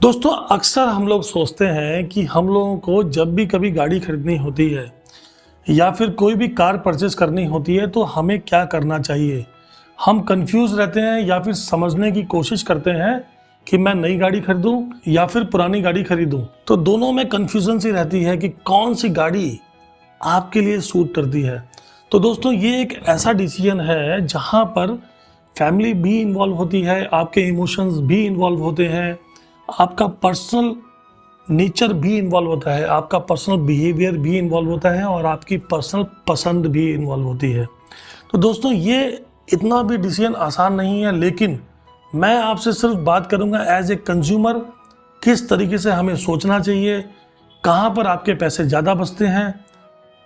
दोस्तों अक्सर हम लोग सोचते हैं कि हम लोगों को जब भी कभी गाड़ी खरीदनी होती है या फिर कोई भी कार परचेस करनी होती है तो हमें क्या करना चाहिए। हम कंफ्यूज रहते हैं या फिर समझने की कोशिश करते हैं कि मैं नई गाड़ी खरीदूं या फिर पुरानी गाड़ी खरीदूं। तो दोनों में कंफ्यूजन सी रहती है कि कौन सी गाड़ी आपके लिए सूट करती है। तो दोस्तों ये एक ऐसा डिसीजन है जहां पर फैमिली भी इन्वॉल्व होती है, आपके इमोशंस भी इन्वॉल्व होते हैं, आपका पर्सनल नेचर भी इन्वॉल्व होता है, आपका पर्सनल बिहेवियर भी इन्वॉल्व होता है और आपकी पर्सनल पसंद भी इन्वॉल्व होती है। तो दोस्तों ये इतना भी डिसीजन आसान नहीं है, लेकिन मैं आपसे सिर्फ बात करूंगा एज ए कंज्यूमर किस तरीके से हमें सोचना चाहिए, कहाँ पर आपके पैसे ज़्यादा बचते हैं,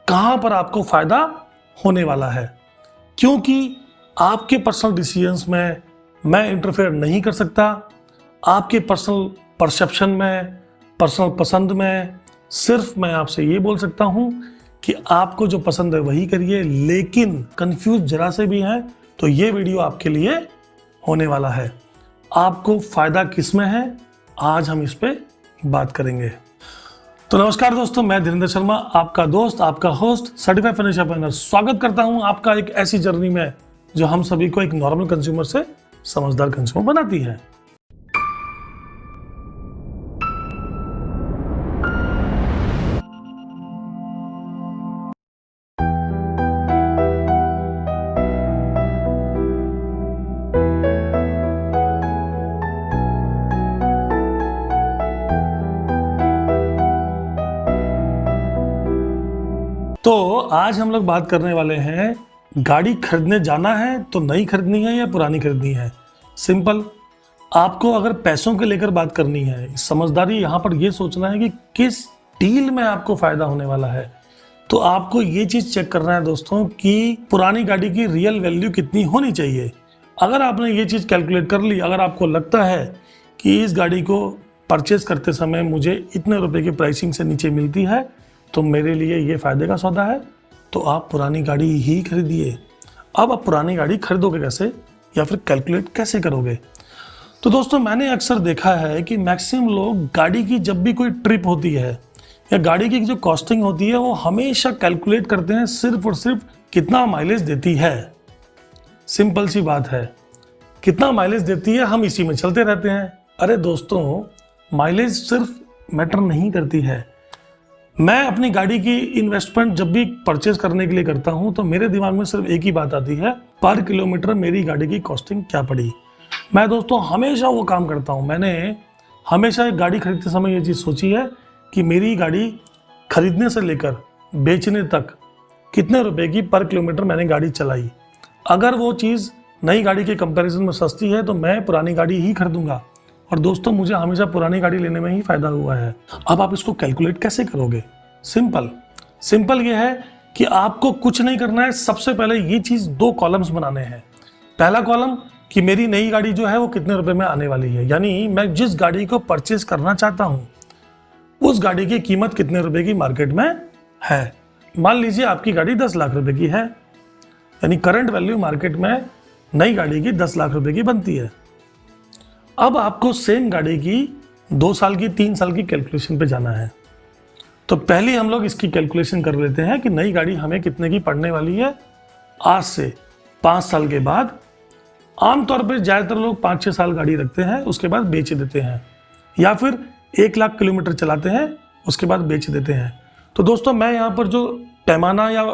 कहाँ पर आपको फ़ायदा होने वाला है। क्योंकि आपके पर्सनल डिसीजंस में मैं इंटरफेयर नहीं कर सकता, आपके पर्सनल परसेप्शन में, पर्सनल पसंद में सिर्फ मैं आपसे ये बोल सकता हूँ कि आपको जो पसंद है वही करिए। लेकिन कंफ्यूज जरा से भी हैं तो ये वीडियो आपके लिए होने वाला है। आपको फ़ायदा किस में है, आज हम इस पे बात करेंगे। तो नमस्कार दोस्तों, मैं धीरेन्द्र शर्मा, आपका दोस्त, आपका होस्ट, सर्टिफाइड फाइनेंशियल प्लानर, स्वागत करता हूं आपका एक ऐसी जर्नी में जो हम सभी को एक नॉर्मल कंज्यूमर से समझदार कंज्यूमर बनाती है। तो आज हम लोग बात करने वाले हैं, गाड़ी खरीदने जाना है तो नई खरीदनी है या पुरानी खरीदनी है। सिंपल, आपको अगर पैसों के लेकर बात करनी है, समझदारी यहाँ पर ये सोचना है कि किस डील में आपको फायदा होने वाला है। तो आपको ये चीज़ चेक करना है दोस्तों कि पुरानी गाड़ी की रियल वैल्यू कितनी होनी चाहिए। अगर आपने ये चीज़ कैलकुलेट कर ली, अगर आपको लगता है कि इस गाड़ी को परचेज करते समय मुझे इतने रुपए की प्राइसिंग से नीचे मिलती है तो मेरे लिए ये फ़ायदे का सौदा है, तो आप पुरानी गाड़ी ही खरीदिए। अब आप पुरानी गाड़ी खरीदोगे कैसे या फिर कैलकुलेट कैसे करोगे। तो दोस्तों मैंने अक्सर देखा है कि मैक्सिमम लोग गाड़ी की जब भी कोई ट्रिप होती है या गाड़ी की जो कॉस्टिंग होती है वो हमेशा कैलकुलेट करते हैं सिर्फ और सिर्फ कितना माइलेज देती है। सिंपल सी बात है, कितना माइलेज देती है हम इसी में चलते रहते हैं। अरे दोस्तों, माइलेज सिर्फ मैटर नहीं करती है। मैं अपनी गाड़ी की इन्वेस्टमेंट जब भी परचेज करने के लिए करता हूं तो मेरे दिमाग में सिर्फ एक ही बात आती है, पर किलोमीटर मेरी गाड़ी की कॉस्टिंग क्या पड़ी। मैं दोस्तों हमेशा वो काम करता हूं। मैंने हमेशा एक गाड़ी खरीदते समय ये चीज़ सोची है कि मेरी गाड़ी खरीदने से लेकर बेचने तक कितने रुपए की पर किलोमीटर मैंने गाड़ी चलाई। अगर वो चीज़ नई गाड़ी के कंपैरिजन में सस्ती है तो मैं पुरानी गाड़ी ही खरीदूंगा। और दोस्तों मुझे हमेशा पुरानी गाड़ी लेने में ही फायदा हुआ है। अब आप इसको कैलकुलेट कैसे करोगे। सिंपल ये है कि आपको कुछ नहीं करना है। सबसे पहले ये चीज़ दो कॉलम्स बनाने हैं। पहला कॉलम कि मेरी नई गाड़ी जो है वो कितने रुपए में आने वाली है, यानी मैं जिस गाड़ी को परचेज करना चाहता हूँ उस गाड़ी की कीमत कितने रुपए की मार्केट में है। मान लीजिए आपकी गाड़ी 10 लाख रुपए की है, यानी करंट वैल्यू मार्केट में नई गाड़ी की 10 लाख रुपए की बनती है। अब आपको सेम गाड़ी की 2 साल की 3 साल की कैलकुलेशन पे जाना है। तो पहले हम लोग इसकी कैलकुलेशन कर लेते हैं कि नई गाड़ी हमें कितने की पड़ने वाली है आज से 5 साल के बाद। आमतौर पर ज़्यादातर लोग 5-6 साल गाड़ी रखते हैं, उसके बाद बेच देते हैं, या फिर 1 लाख किलोमीटर चलाते हैं उसके बाद बेच देते हैं। तो दोस्तों मैं यहाँ पर जो पैमाना या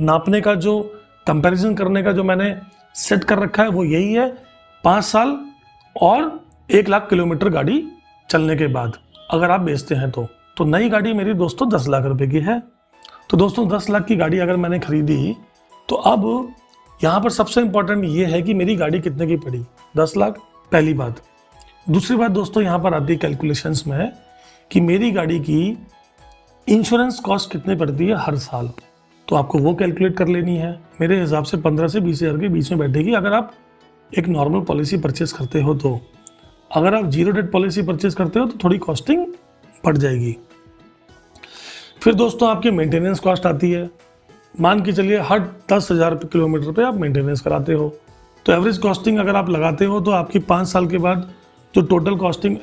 नापने का जो कंपैरिजन करने का जो मैंने सेट कर रखा है वो यही है, 5 साल और 1 लाख किलोमीटर गाड़ी चलने के बाद अगर आप बेचते हैं तो नई गाड़ी मेरी दोस्तों 10 लाख रुपए की है। तो दोस्तों 10 लाख की गाड़ी अगर मैंने खरीदी तो अब यहाँ पर सबसे इम्पोर्टेंट ये है कि मेरी गाड़ी कितने की पड़ी, 10 लाख, पहली बात। दूसरी बात दोस्तों यहाँ पर आती है कैलकुलेशंस में कि मेरी गाड़ी की इंश्योरेंस कॉस्ट कितनी पड़ती है हर साल, तो आपको वो कैलकुलेट कर लेनी है। मेरे हिसाब से 15 से 20 हज़ार के बीच में बैठेगी अगर आप एक नॉर्मल पॉलिसी परचेज करते हो। तो अगर आप जीरो डेट पॉलिसी परचेज करते हो तो थोड़ी कॉस्टिंग बढ़ जाएगी। फिर दोस्तों आपकी मेंटेनेंस कॉस्ट आती है। मान के चलिए हर 10,000 किलोमीटर पे आप मेंटेनेंस कराते हो, तो एवरेज कॉस्टिंग अगर आप लगाते हो तो आपकी 5 साल के बाद जो टोटल कॉस्टिंग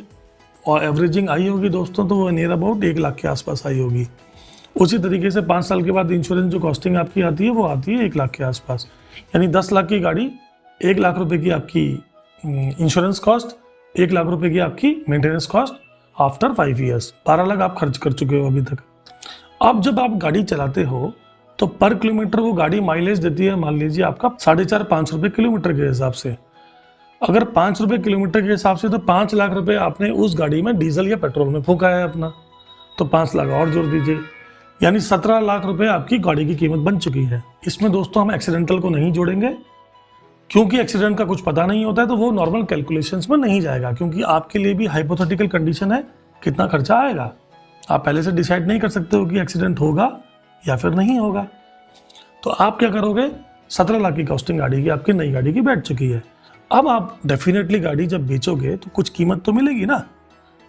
और एवरेजिंग आई होगी दोस्तों तो वो नियर अबाउट 1 लाख के आसपास आई होगी। उसी तरीके से 5 साल के बाद इंश्योरेंस जो कॉस्टिंग आपकी आती है वो आती है 1 लाख के आसपास। यानी 10 लाख की गाड़ी 1 लाख रुपए की आपकी इंश्योरेंस कॉस्ट, 1 लाख रुपए की आपकी maintenance cost after 5 years, 12 lakh आप खर्च कर चुके हो अभी तक। अब जब आप गाड़ी चलाते हो तो पर किलोमीटर वो गाड़ी माइलेज देती है, मान लीजिए आपका 4.5-5 रुपये किलोमीटर के हिसाब से। अगर 5 रुपये किलोमीटर के हिसाब से तो 5 लाख रुपए आपने उस गाड़ी में डीजल या पेट्रोल में फूका है अपना, तो 5 लाख और जोड़ दीजिए, यानी 17 लाख रुपए आपकी गाड़ी की कीमत बन चुकी है। इसमें दोस्तों हम एक्सीडेंटल को नहीं जोड़ेंगे, क्योंकि एक्सीडेंट का कुछ पता नहीं होता है तो वो नॉर्मल कैलकुलेशंस में नहीं जाएगा, क्योंकि आपके लिए भी हाइपोथेटिकल कंडीशन है कितना खर्चा आएगा। आप पहले से डिसाइड नहीं कर सकते हो कि एक्सीडेंट होगा या फिर नहीं होगा। तो आप क्या करोगे, 17 लाख की कॉस्टिंग गाड़ी की आपकी नई गाड़ी की बैठ चुकी है। अब आप डेफिनेटली गाड़ी जब बेचोगे तो कुछ कीमत तो मिलेगी ना।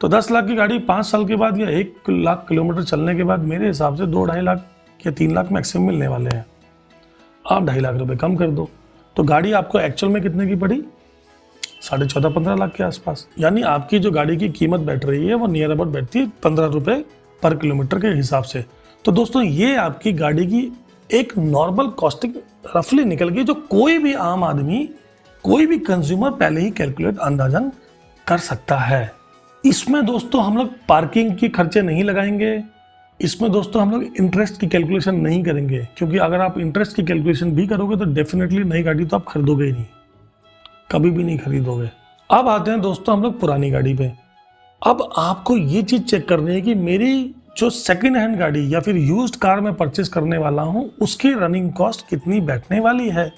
तो 10 लाख की गाड़ी 5 साल के बाद या 1 लाख किलोमीटर चलने के बाद मेरे हिसाब से 2-2.5 लाख या 3 लाख मैक्सिमम मिलने वाले हैं। आप 2.5 लाख रुपए कम कर दो तो गाड़ी आपको एक्चुअल में कितने की पड़ी, 14.5-15 लाख के आसपास। यानी आपकी जो गाड़ी की कीमत बैठ रही है वो नियर अबाउट बैठती है 15 रुपये पर किलोमीटर के हिसाब से। तो दोस्तों ये आपकी गाड़ी की एक नॉर्मल कॉस्टिंग रफली निकल गई, जो कोई भी आम आदमी, कोई भी कंज्यूमर पहले ही कैलकुलेट अंदाजन कर सकता है। इसमें दोस्तों हम लोग पार्किंग के खर्चे नहीं लगाएंगे, इसमें दोस्तों हम लोग इंटरेस्ट की कैलकुलेशन नहीं करेंगे, क्योंकि अगर आप इंटरेस्ट की कैलकुलेशन भी करोगे तो डेफिनेटली नई गाड़ी तो आप खरीदोगे ही नहीं, कभी भी नहीं खरीदोगे। अब आते हैं दोस्तों हम लोग पुरानी गाड़ी पे। अब आपको ये चीज़ चेक करनी है कि मेरी जो सेकेंड हैंड गाड़ी या फिर यूज्ड कार में परचेज करने वाला हूँ उसकी रनिंग कॉस्ट कितनी बैठने वाली है।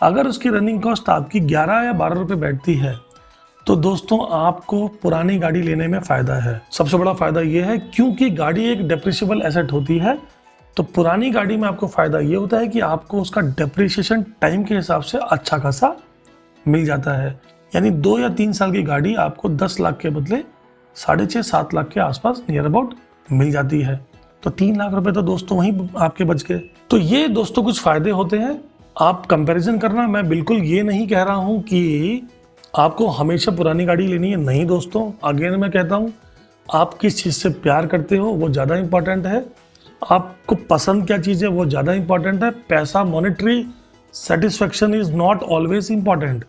अगर उसकी रनिंग कॉस्ट आपकी 11 या 12 रुपये बैठती है तो दोस्तों आपको पुरानी गाड़ी लेने में फ़ायदा है। सबसे बड़ा फ़ायदा ये है क्योंकि गाड़ी एक डेप्रिशिएबल एसेट होती है, तो पुरानी गाड़ी में आपको फ़ायदा ये होता है कि आपको उसका डेप्रिसिएशन टाइम के हिसाब से अच्छा खासा मिल जाता है। यानी 2 या 3 साल की गाड़ी आपको 10 लाख के बदले 6.5-7 लाख के आसपास नियर अबाउट मिल जाती है। तो 3 लाख रुपए तो दोस्तों वहीं आपके बच गए। तो ये दोस्तों कुछ फ़ायदे होते हैं। आप कंपैरिजन करना, मैं बिल्कुल ये नहीं कह रहा हूँ कि आपको हमेशा पुरानी गाड़ी लेनी है, नहीं दोस्तों। अगेन मैं कहता हूँ, आप किस चीज़ से प्यार करते हो वो ज़्यादा इंपॉर्टेंट है, आपको पसंद क्या चीज़ है वो ज़्यादा इंपॉर्टेंट है। पैसा, monetary satisfaction is not always important,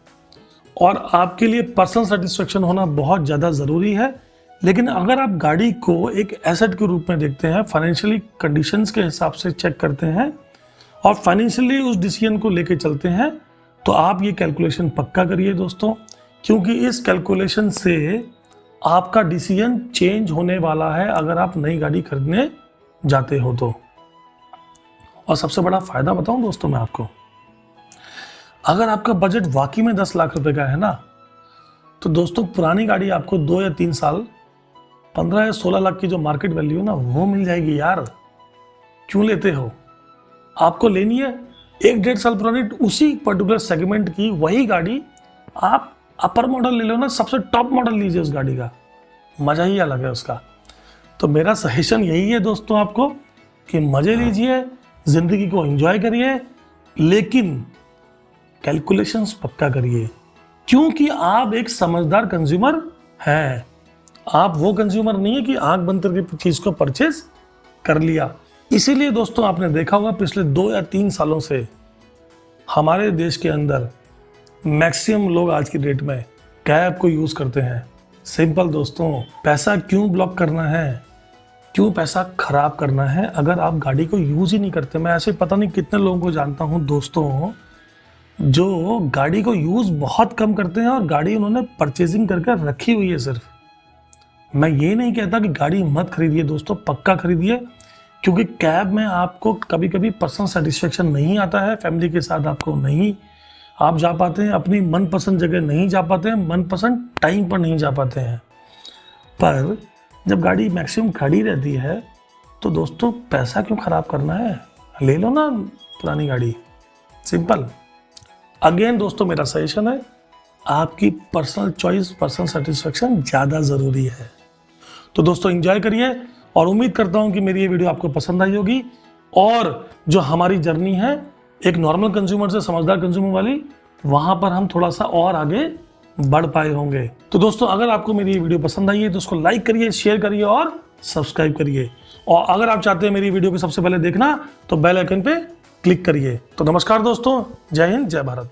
और आपके लिए पर्सनल सेटिस्फेक्शन होना बहुत ज़्यादा ज़रूरी है। लेकिन अगर आप गाड़ी को एक एसेट के रूप में देखते हैं, फाइनेंशियली कंडीशंस के हिसाब से चेक करते हैं और फाइनेंशियली उस डिसीजन को लेके चलते हैं, तो आप ये कैलकुलेशन पक्का करिए दोस्तों, क्योंकि इस कैलकुलेशन से आपका डिसीजन चेंज होने वाला है अगर आप नई गाड़ी खरीदने जाते हो तो। और सबसे बड़ा फ़ायदा बताऊं दोस्तों मैं आपको, अगर आपका बजट वाकई में 10 लाख रुपए का है ना, तो दोस्तों पुरानी गाड़ी आपको 2 या 3 साल 15 या 16 लाख की जो मार्केट वैल्यू है ना वो मिल जाएगी यार। क्यों लेते हो? आपको लेनी है 1-1.5 साल पुरानी उसी पर्टिकुलर सेगमेंट की वही गाड़ी, आप अपर मॉडल ले लो ना, सबसे टॉप मॉडल लीजिए उस गाड़ी का, मज़ा ही अलग है उसका। तो मेरा सजेशन यही है दोस्तों आपको कि मज़े लीजिए, ज़िंदगी को एंजॉय करिए, लेकिन कैलकुलेशंस पक्का करिए, क्योंकि आप एक समझदार कंज्यूमर हैं। आप वो कंज्यूमर नहीं है कि आंख बंद करके चीज़ को परचेज कर लिया। इसीलिए दोस्तों आपने देखा होगा पिछले 2 या 3 सालों से हमारे देश के अंदर मैक्सिमम लोग आज की डेट में कैब को यूज़ करते हैं। सिंपल दोस्तों, पैसा क्यों ब्लॉक करना है, क्यों पैसा खराब करना है अगर आप गाड़ी को यूज़ ही नहीं करते। मैं ऐसे पता नहीं कितने लोगों को जानता हूँ दोस्तों जो गाड़ी को यूज़ बहुत कम करते हैं और गाड़ी उन्होंने परचेजिंग करके रखी हुई है सिर्फ। मैं ये नहीं कहता कि गाड़ी मत खरीदिए दोस्तों, पक्का खरीदिए, क्योंकि कैब में आपको कभी कभी पर्सनल सेटिस्फेक्शन नहीं आता है, फैमिली के साथ आपको नहीं आप जा पाते हैं, अपनी मनपसंद जगह नहीं जा पाते हैं, मनपसंद टाइम पर नहीं जा पाते हैं। पर जब गाड़ी मैक्सिमम खड़ी रहती है तो दोस्तों पैसा क्यों ख़राब करना है, ले लो ना पुरानी गाड़ी, सिंपल। अगेन दोस्तों मेरा सजेशन है, आपकी पर्सनल चॉइस, पर्सनल सेटिस्फेक्शन ज़्यादा ज़रूरी है। तो दोस्तों एंजॉय करिए, और उम्मीद करता हूँ कि मेरी ये वीडियो आपको पसंद आई होगी, और जो हमारी जर्नी है एक नॉर्मल कंज्यूमर से समझदार कंज्यूमर वाली, वहाँ पर हम थोड़ा सा और आगे बढ़ पाए होंगे। तो दोस्तों, अगर आपको मेरी ये वीडियो पसंद आई है तो उसको लाइक करिए, शेयर करिए और सब्सक्राइब करिए। और अगर आप चाहते हैं मेरी वीडियो को सबसे पहले देखना तो बेल आइकन पे क्लिक करिए। तो नमस्कार दोस्तों, जय हिंद, जय भारत।